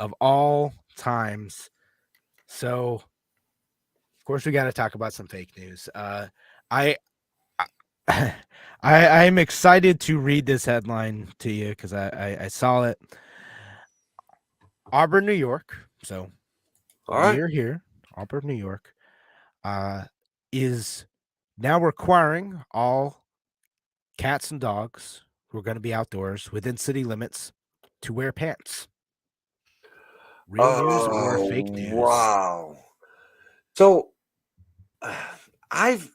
of all times. So, of course, we got to talk about some fake news. I'm excited to read this headline to you because I saw it. Auburn, New York. So, we're here. Auburn, New York, is now requiring all cats and dogs who are going to be outdoors within city limits to wear pants. Real news or fake news? Wow. So I've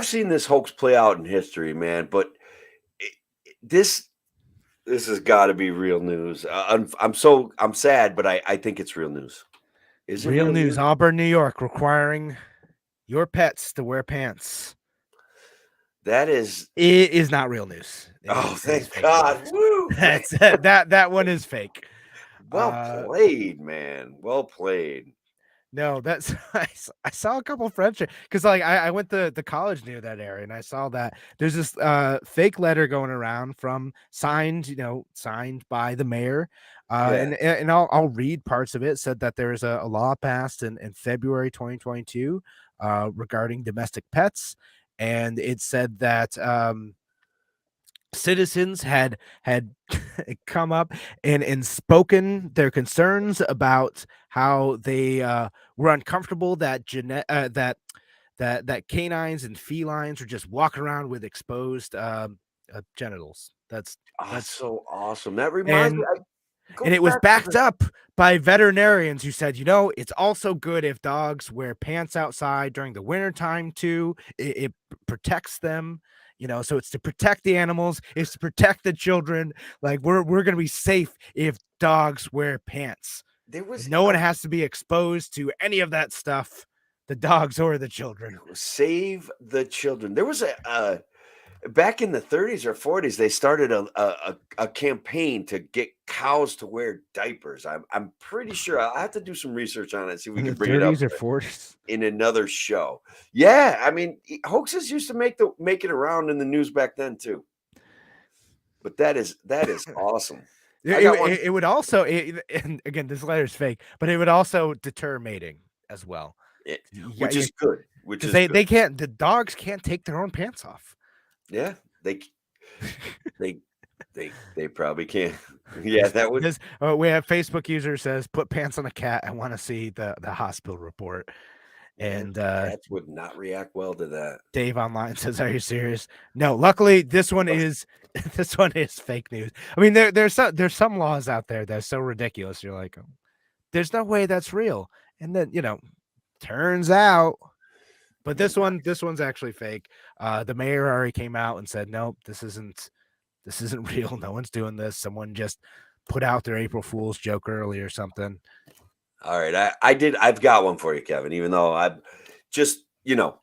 seen this hoax play out in history, man, but this has got to be real news. I'm sad, but I think it's real news. Is it real news? Auburn, New York, requiring your pets to wear pants. It is not real news. Thank God. Woo. that one is fake. Well played, man. Well played. No, that's I saw a couple of friends because like I went to college near that area and I saw that there's this fake letter going around from signed by the mayor. And I'll read parts of it. It said that there is a law passed in February 2022 regarding domestic pets. And it said that citizens had come up and spoken their concerns about how they were uncomfortable that that canines and felines are just walking around with exposed genitals. Ah, That's so awesome. That reminds me. and Go and it was back to backed the. up by veterinarians who said, it's also good if dogs wear pants outside during the wintertime too. It protects them, so it's to protect the animals, it's to protect the children. Like we're gonna be safe if dogs wear pants. There And was no one has to be exposed to any of that stuff, the dogs or the children. save the children. There was a back in the 30s or 40s, they started a campaign to get cows to wear diapers. I'm pretty sure I'll have to do some research on it, see if we In the can bring it up 30s or 40s. in another show. Yeah, I mean, hoaxes used to make it around in the news back then too. But that is awesome. I got one. It would also, and again, this letter's fake, but it would also deter mating as well. Yeah, Which is good. Which because is good. they can't, the dogs can't take their own pants off. Yeah, they they probably can't. Yeah, that would. This we have Facebook user says put pants on a cat. I want to see the hospital report. Yeah, And cats would not react well to that. Dave online says, "Are you serious?" No. Luckily, this one is this one is fake news. I mean, there's some laws out there that's so ridiculous. You're like, "Oh, there's no way that's real." And then turns out. But this one's actually fake. The mayor already came out and said, "Nope, this isn't real. No one's doing this. Someone just put out their April Fool's joke early or something." All right, I've got one for you, Kevin. Even though I'm just the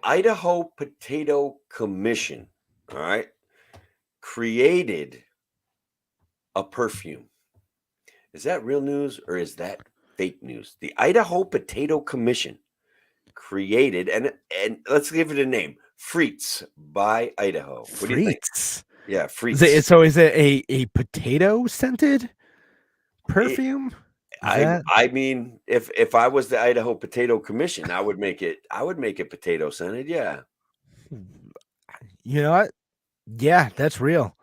Idaho Potato Commission, all right, created a perfume. Is that real news or is that fake news? The Idaho Potato Commission created and let's give it a name, Frites by Idaho. What do you think? Frites. Yeah, Is Frites. is it a potato scented perfume? I mean, if I was the Idaho Potato Commission, I would make it potato scented. Yeah. You know what? Yeah, that's real.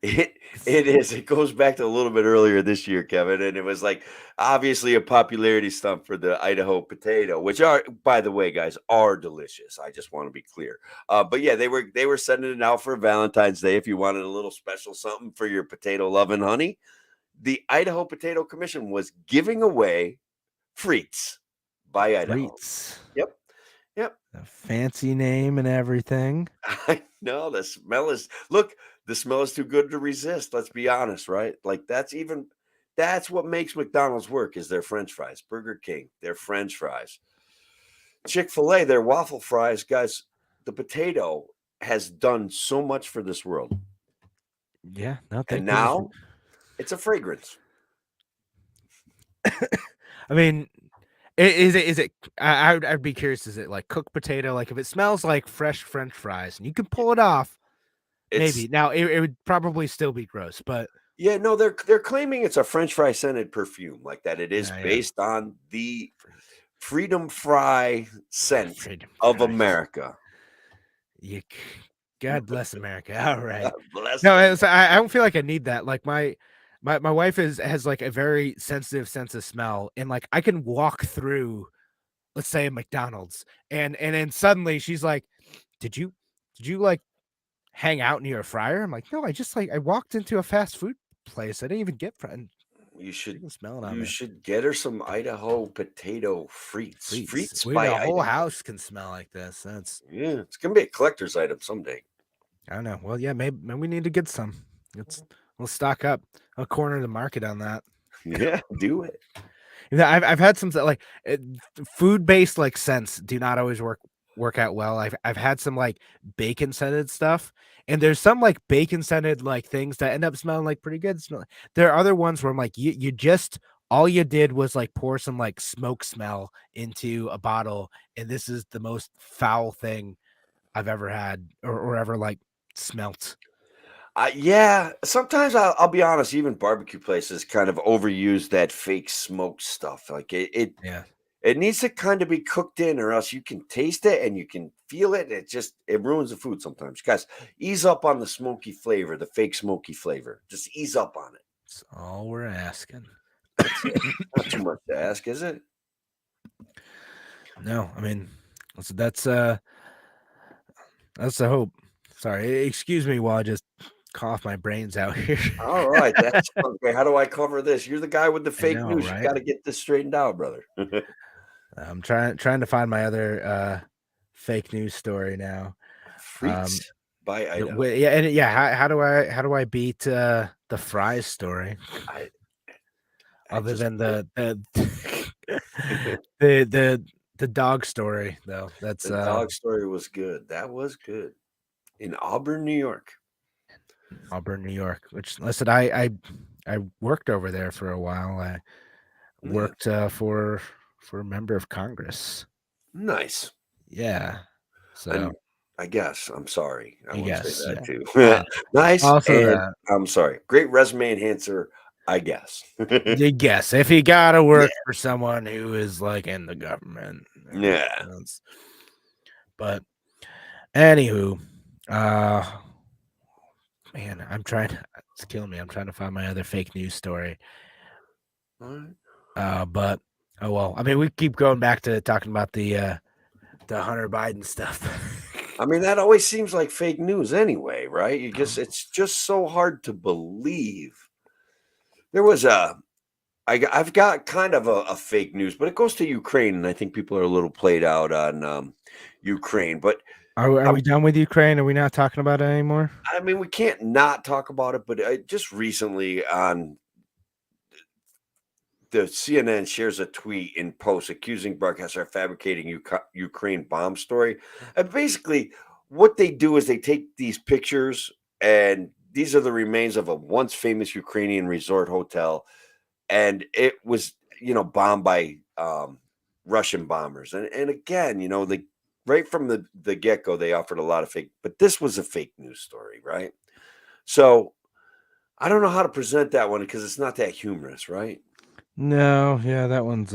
It is. It goes back to a little bit earlier this year, Kevin, and it was like obviously a popularity stunt for the Idaho potato, which are, by the way, guys, are delicious. I just want to be clear. But yeah, they were sending it out for Valentine's Day if you wanted a little special something for your potato loving honey. The Idaho Potato Commission was giving away Frites by Idaho. Frites. Yep. Yep. A fancy name and everything. I know the smell is too good to resist. Let's be honest, right? Like that's what makes McDonald's work is their French fries. Burger King, their French fries. Chick-fil-A, their waffle fries, guys. The potato has done so much for this world. Yeah, no, And now it's a fragrance. I mean, is it? I'd be curious. Is it like cooked potato? Like if it smells like fresh French fries and you can pull it off, maybe. Now it would probably still be gross, but yeah, no, they're claiming it's a French fry scented perfume, like that. It is based on the Freedom Fry scent of America. God bless America. All right. Bless no, I don't feel like I need that. Like my wife has like a very sensitive sense of smell, and like I can walk through, let's say, a McDonald's, and then suddenly she's like, "Did you like hang out near a fryer?" I'm like, "No, I walked into a fast food place. I didn't even get friend." You should smell it on you should get her some Idaho potato frites. Frites by by the whole Idaho. house can smell like this. That's it's gonna be a collector's item someday. I don't know. Well, yeah, maybe we need to get some. We'll stock up. I'll corner the market on that. Yeah, do it. I've had some like food based like scents do not always work out well. I've had some like bacon scented stuff, and there's some like bacon scented like things that end up smelling like pretty good. There are other ones where I'm like, you just all you did was like pour some like smoke smell into a bottle, and this is the most foul thing I've ever had or ever like smelt. Yeah, sometimes I'll be honest. Even barbecue places kind of overuse that fake smoke stuff. Like it Yeah. It needs to kind of be cooked in, or else you can taste it and you can feel it. It ruins the food sometimes. Guys, ease up on the smoky flavor, the fake smoky flavor. Just ease up on it. That's all we're asking. That's it. Not too much to ask, is it? No, I mean that's the hope. Sorry, excuse me while I just cough my brains out here. All right, that's okay. How do I cover this? You're the guy with the I fake know, news. You right? got to get this straightened out, brother. I'm trying to find my other fake news story now. Freaks by Idaho. Yeah, and yeah, how do I beat the Fries story? I Other just than the the dog story though. That's the dog story was good. That was good. In Auburn, New York. Auburn, New York. Which listen, I worked over there for a while. I worked for a member of Congress. Nice. Yeah. So And I guess I'm sorry. I want to say that too. Uh, Nice. also And that. I'm sorry. Great resume enhancer, I guess. You guess if you gotta work for someone who is like in the government. Yeah. But anywho, man, it's killing me. I'm trying to find my other fake news story. But oh well. I mean, we keep going back to talking about the Hunter Biden stuff. I mean, that always seems like fake news anyway, right? It's just so hard to believe. There was I've got kind of a fake news, but it goes to Ukraine, and I think people are a little played out on Ukraine. But are we done with Ukraine? Are we not talking about it anymore? I mean, we can't not talk about it. But just recently on the CNN shares a tweet in post accusing broadcaster of fabricating Ukraine bomb story. And basically, what they do is they take these pictures, and these are the remains of a once famous Ukrainian resort hotel, and it was bombed by Russian bombers. And again, right from the get go, they offered a lot of fake, but this was a fake news story, right? So I don't know how to present that one because it's not that humorous, right? No, yeah, that one's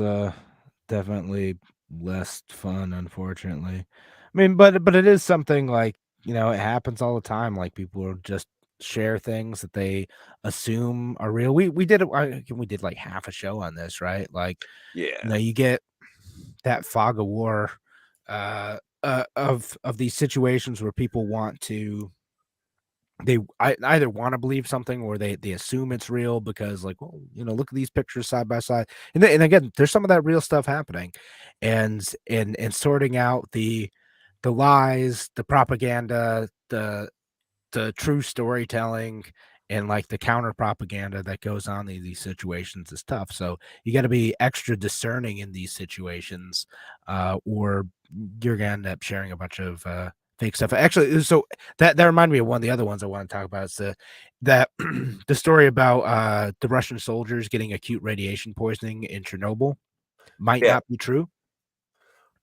definitely less fun, unfortunately. I mean, but it is something like, it happens all the time. Like people will just share things that they assume are real. We did we did like half a show on this, right? Like, you get that fog of war of these situations where people want to I either want to believe something or they assume it's real because like, well, look at these pictures side by side. And again, there's some of that real stuff happening, and sorting out the lies, the propaganda, the true storytelling, and like the counter propaganda that goes on in these situations is tough. So you got to be extra discerning in these situations, or you're gonna end up sharing a bunch of fake stuff. Actually, so that reminded me of one of the other ones I want to talk about. It's the story about the Russian soldiers getting acute radiation poisoning in Chernobyl might not be true.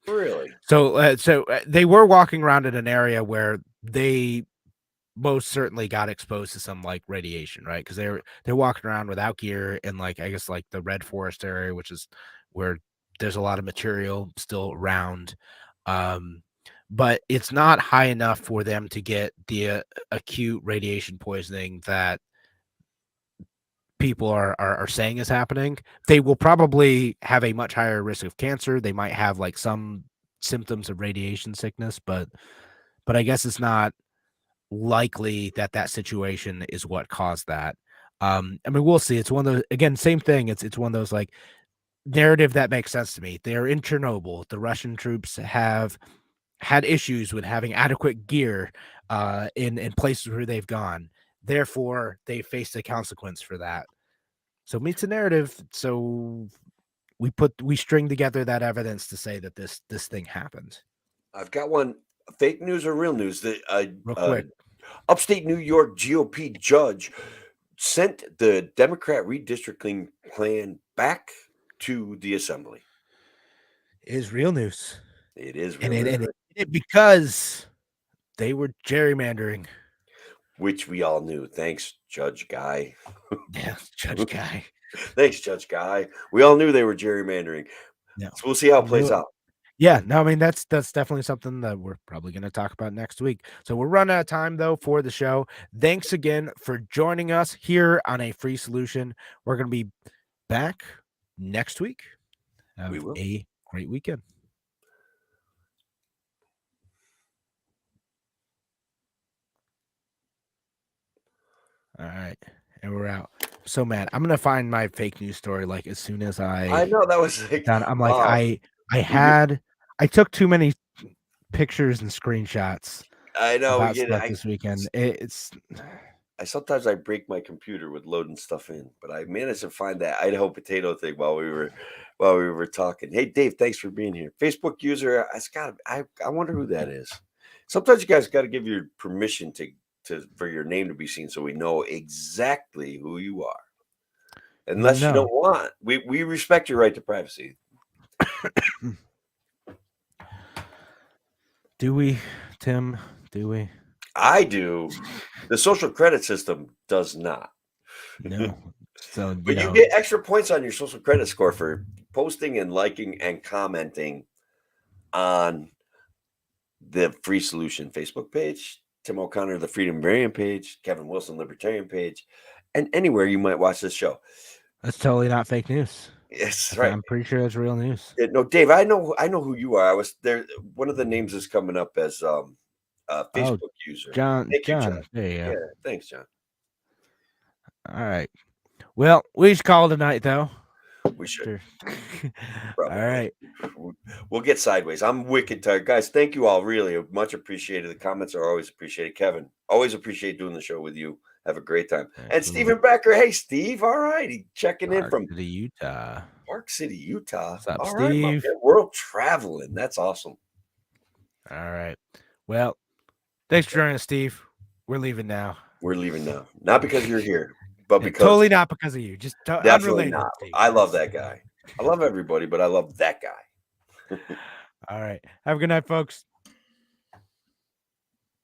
Really? So they were walking around in an area where they most certainly got exposed to some like radiation, right? Because they're walking around without gear in like, I guess, like the Red Forest area, which is where there's a lot of material still around. But it's not high enough for them to get the acute radiation poisoning that people are saying is happening. They will probably have a much higher risk of cancer. They might have like some symptoms of radiation sickness, but I guess it's not likely that situation is what caused that. I mean, we'll see. It's one of those, again, same thing. It's one of those like narrative that makes sense to me. They're in Chernobyl. The Russian troops have had issues with having adequate gear in places where they've gone. Therefore, they face the consequence for that. So meets a narrative. So we string together that evidence to say that this thing happened. I've got one. Fake news or real news? Real quick. Upstate New York GOP judge sent the Democrat redistricting plan back to the assembly. It is real news. It is real news. And it because they were gerrymandering. Which we all knew. Thanks, Judge Guy. Yeah, Judge Guy. Thanks, Judge Guy. We all knew they were gerrymandering. Yeah. So we'll see how it plays out. Yeah, no, I mean that's definitely something that we're probably going to talk about next week. So we're running out of time though for the show. Thanks again for joining us here on A Free Solution. We're going to be back next week. Have We will. a great weekend. All right, and we're out. So mad. I'm gonna find my fake news story like as soon as I know that was like, done. I'm like I took too many pictures and screenshots I know we about get stuff it. this weekend. It's Sometimes I break my computer with loading stuff in, but I managed to find that Idaho potato thing while we were talking. Hey Dave, thanks for being here. Facebook user, I wonder who that is. Sometimes you guys got to give your permission to for your name to be seen so we know exactly who you are. Unless you don't want. We respect your right to privacy. Do we, Tim? Do we? I do. The social credit system does not. No. So But you get extra points on your social credit score for posting and liking and commenting on the Free Solution Facebook page, Tim O'Connor, the Freedom Variant page, Kevin Wilson, Libertarian page, and anywhere you might watch this show. That's totally not fake news. Yes, right. I'm pretty sure that's real news. No, Dave, I know who you are. I was there. One of the names is coming up as Facebook user. John. Thank you, John. There you go. Yeah, thanks, John. All right. Well, we should call it a night, though. We should. All right. We'll get sideways. I'm wicked tired. Guys, thank you all. Really much appreciated. The comments are always appreciated. Kevin, always appreciate doing the show with you. Have a great time. Absolutely. And Stephen Becker. Hey, Steve. All right. He checking in from Utah. Park City, Utah. What's up, all Steve? Right, world traveling. That's awesome. All right. Well, thanks for joining us, Steve. We're leaving now. We're leaving now. Not because you're here. But because totally not because of you, just definitely not. I love that guy. I love everybody, but I love that guy. All right. Have a good night, folks.